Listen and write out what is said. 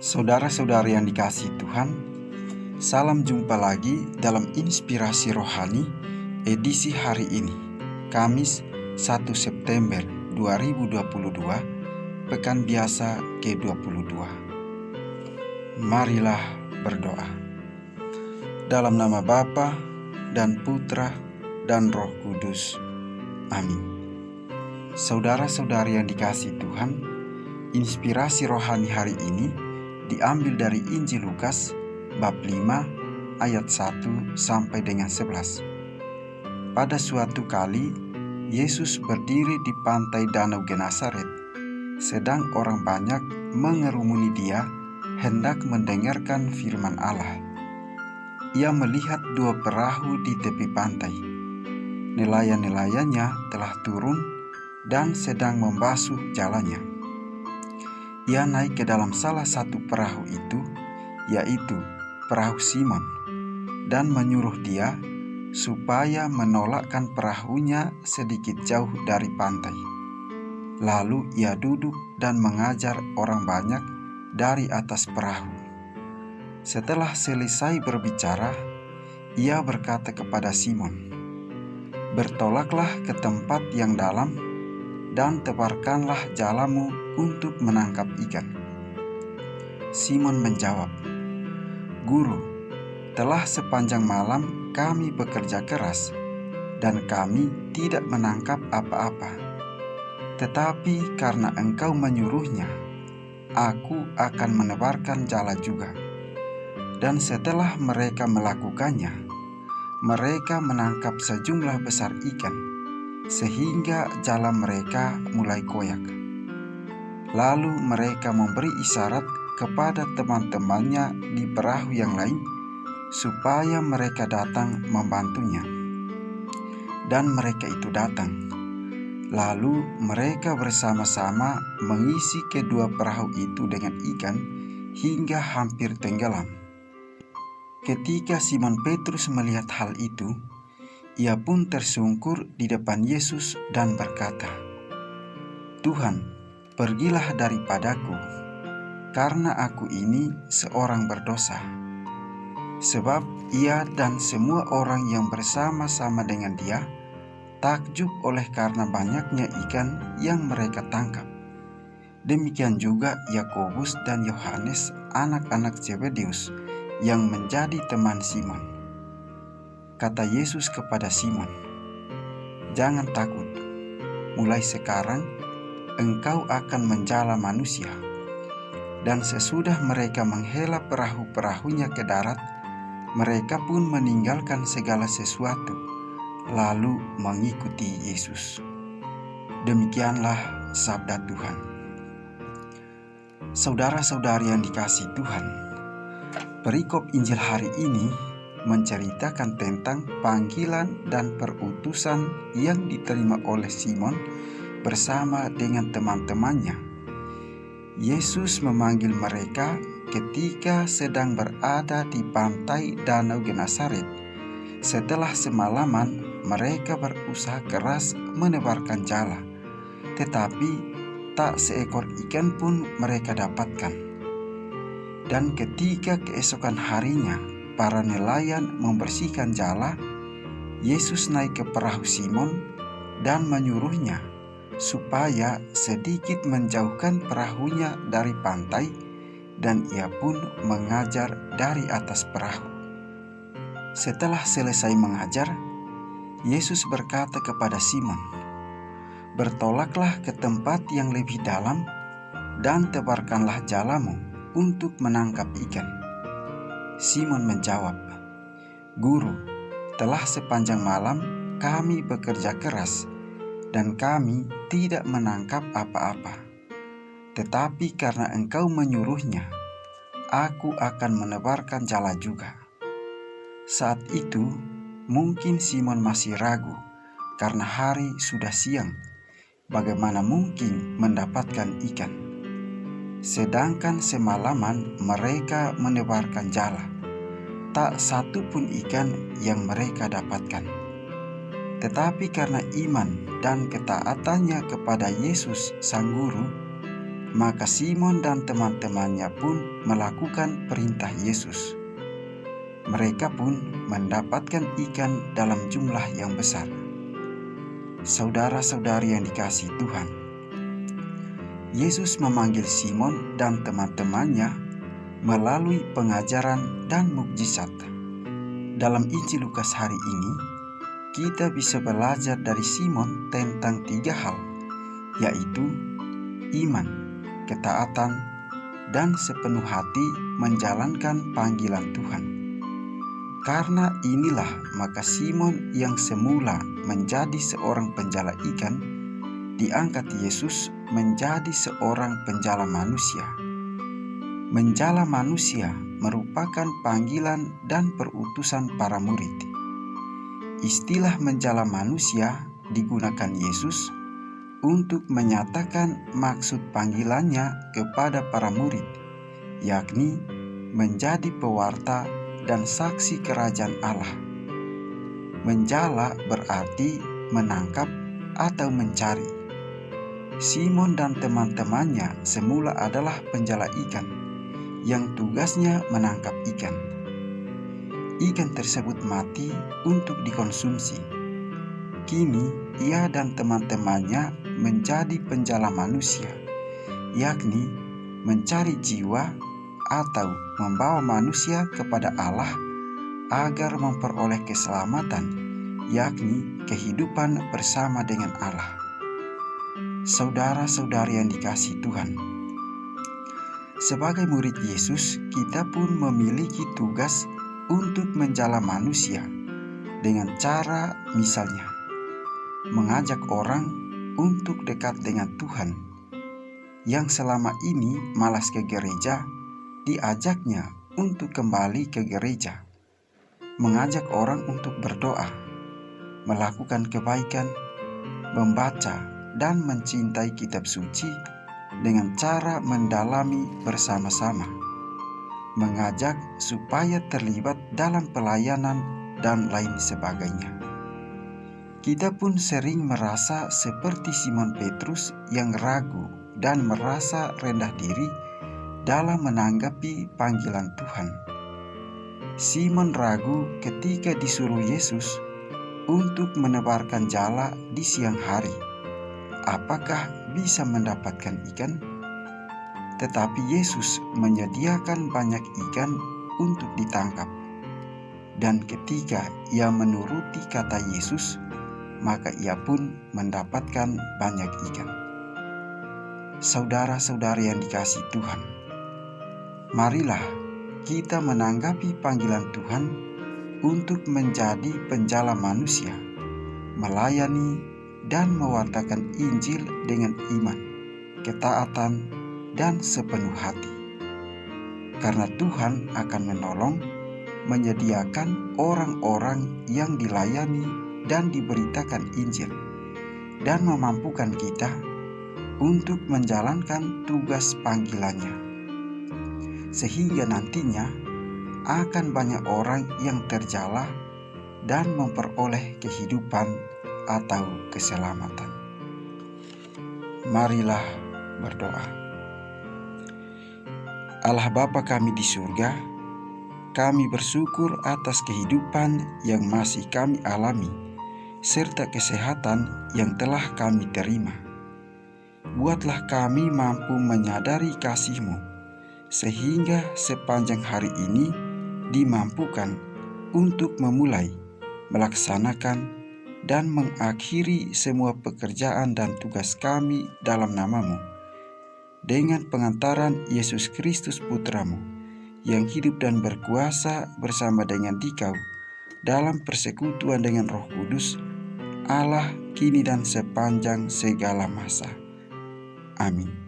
Saudara-saudari yang dikasihi Tuhan, salam jumpa lagi dalam Inspirasi Rohani edisi hari ini, Kamis 1 September 2022, Pekan Biasa ke-22. Marilah berdoa. Dalam nama Bapa dan Putra dan Roh Kudus. Amin. Saudara-saudari yang dikasihi Tuhan, inspirasi rohani hari ini diambil dari Injil Lukas bab 5 ayat 1 sampai dengan 11. Pada suatu kali Yesus berdiri di pantai Danau Genesaret, sedang orang banyak mengerumuni dia hendak mendengarkan firman Allah. Ia melihat dua perahu di tepi pantai. Nelayan-nelayannya telah turun dan sedang membasuh jalannya. Ia naik ke dalam salah satu perahu itu, yaitu perahu Simon, dan menyuruh dia supaya menolakkan perahunya sedikit jauh dari pantai. Lalu ia duduk dan mengajar orang banyak dari atas perahu. Setelah selesai berbicara, ia berkata kepada Simon, "Bertolaklah ke tempat yang dalam dan tebarkanlah jalamu untuk menangkap ikan." Simon menjawab, "Guru, telah sepanjang malam kami bekerja keras dan kami tidak menangkap apa-apa. Tetapi karena Engkau menyuruhnya, aku akan menebarkan jala juga." Dan setelah mereka melakukannya, mereka menangkap sejumlah besar ikan, sehingga jala mereka mulai koyak. Lalu mereka memberi isyarat kepada teman-temannya di perahu yang lain supaya mereka datang membantunya. Dan mereka itu datang. Lalu mereka bersama-sama mengisi kedua perahu itu dengan ikan hingga hampir tenggelam. Ketika Simon Petrus melihat hal itu, ia pun tersungkur di depan Yesus dan berkata, "Tuhan, pergilah daripadaku, karena aku ini seorang berdosa." Sebab ia dan semua orang yang bersama-sama dengan dia takjub oleh karena banyaknya ikan yang mereka tangkap. Demikian juga Yakobus dan Yohanes, anak-anak Zebedeus, yang menjadi teman Simon. Kata Yesus kepada Simon, "Jangan takut, mulai sekarang engkau akan menjala manusia." Dan sesudah mereka menghela perahu-perahunya ke darat, mereka pun meninggalkan segala sesuatu, lalu mengikuti Yesus. Demikianlah sabda Tuhan. Saudara-saudari yang dikasihi Tuhan, perikop Injil hari ini menceritakan tentang panggilan dan perutusan yang diterima oleh Simon bersama dengan teman-temannya. Yesus memanggil mereka ketika sedang berada di pantai Danau Genesaret. Setelah semalaman mereka berusaha keras menebarkan jala, tetapi tak seekor ikan pun mereka dapatkan. Dan ketika keesokan harinya para nelayan membersihkan jala, Yesus naik ke perahu Simon dan menyuruhnya supaya sedikit menjauhkan perahunya dari pantai, dan ia pun mengajar dari atas perahu. Setelah selesai mengajar, Yesus berkata kepada Simon, "Bertolaklah ke tempat yang lebih dalam dan tebarkanlah jalamu untuk menangkap ikan." Simon menjawab, "Guru, telah sepanjang malam kami bekerja keras dan kami tidak menangkap apa-apa. Tetapi karena Engkau menyuruhnya, aku akan menebarkan jala juga." Saat itu mungkin Simon masih ragu karena hari sudah siang. Bagaimana mungkin mendapatkan ikan? Sedangkan semalaman mereka menebarkan jala, tak satu pun ikan yang mereka dapatkan. Tetapi karena iman dan ketaatannya kepada Yesus Sang Guru, Maka Simon dan teman-temannya pun melakukan perintah Yesus. Mereka pun mendapatkan ikan dalam jumlah yang besar. Saudara-saudari yang dikasihi Tuhan, Yesus memanggil Simon dan teman-temannya melalui pengajaran dan mukjizat. Dalam Injil Lukas hari ini, kita bisa belajar dari Simon tentang 3 hal, yaitu iman, ketaatan, dan sepenuh hati menjalankan panggilan Tuhan. Karena inilah maka Simon yang semula menjadi seorang penjala ikan, diangkat Yesus menjadi seorang penjala manusia. Menjala manusia merupakan panggilan dan perutusan para murid. Istilah menjala manusia digunakan Yesus untuk menyatakan maksud panggilannya kepada para murid, yakni menjadi pewarta dan saksi kerajaan Allah. Menjala berarti menangkap atau mencari. Simon dan teman-temannya semula adalah penjala ikan yang tugasnya menangkap ikan. Ikan tersebut mati untuk dikonsumsi. Kini ia dan teman-temannya menjadi penjala manusia, yakni mencari jiwa atau membawa manusia kepada Allah agar memperoleh keselamatan, yakni kehidupan bersama dengan Allah. Saudara-saudari yang dikasihi Tuhan, sebagai murid Yesus, kita pun memiliki tugas untuk menjala manusia dengan cara misalnya mengajak orang untuk dekat dengan Tuhan. Yang selama ini malas ke gereja, diajaknya untuk kembali ke gereja. Mengajak orang untuk berdoa, melakukan kebaikan, membaca dan mencintai kitab suci dengan cara mendalami bersama-sama. Mengajak supaya terlibat dalam pelayanan dan lain sebagainya. Kita pun sering merasa seperti Simon Petrus yang ragu dan merasa rendah diri dalam menanggapi panggilan Tuhan. Simon ragu ketika disuruh Yesus untuk menebarkan jala di siang hari. Apakah bisa mendapatkan ikan? Tetapi Yesus menyediakan banyak ikan untuk ditangkap. Dan ketika ia menuruti kata Yesus, maka ia pun mendapatkan banyak ikan. Saudara-saudari yang dikasihi Tuhan, marilah kita menanggapi panggilan Tuhan untuk menjadi penjala manusia, melayani dan mewartakan Injil dengan iman, ketaatan, dan sepenuh hati. Karena Tuhan akan menolong, menyediakan orang-orang yang dilayani dan diberitakan Injil, dan memampukan kita untuk menjalankan tugas panggilannya, sehingga nantinya akan banyak orang yang terjala dan memperoleh kehidupan atau keselamatan. Marilah berdoa. Allah Bapa kami di surga, kami bersyukur atas kehidupan yang masih kami alami serta kesehatan yang telah kami terima. Buatlah kami mampu menyadari kasih-Mu, sehingga sepanjang hari ini dimampukan untuk memulai, melaksanakan, dan mengakhiri semua pekerjaan dan tugas kami dalam nama-Mu, dengan pengantaran Yesus Kristus Putra-Mu, yang hidup dan berkuasa bersama dengan Dikau dalam persekutuan dengan Roh Kudus, Allah kini dan sepanjang segala masa. Amin.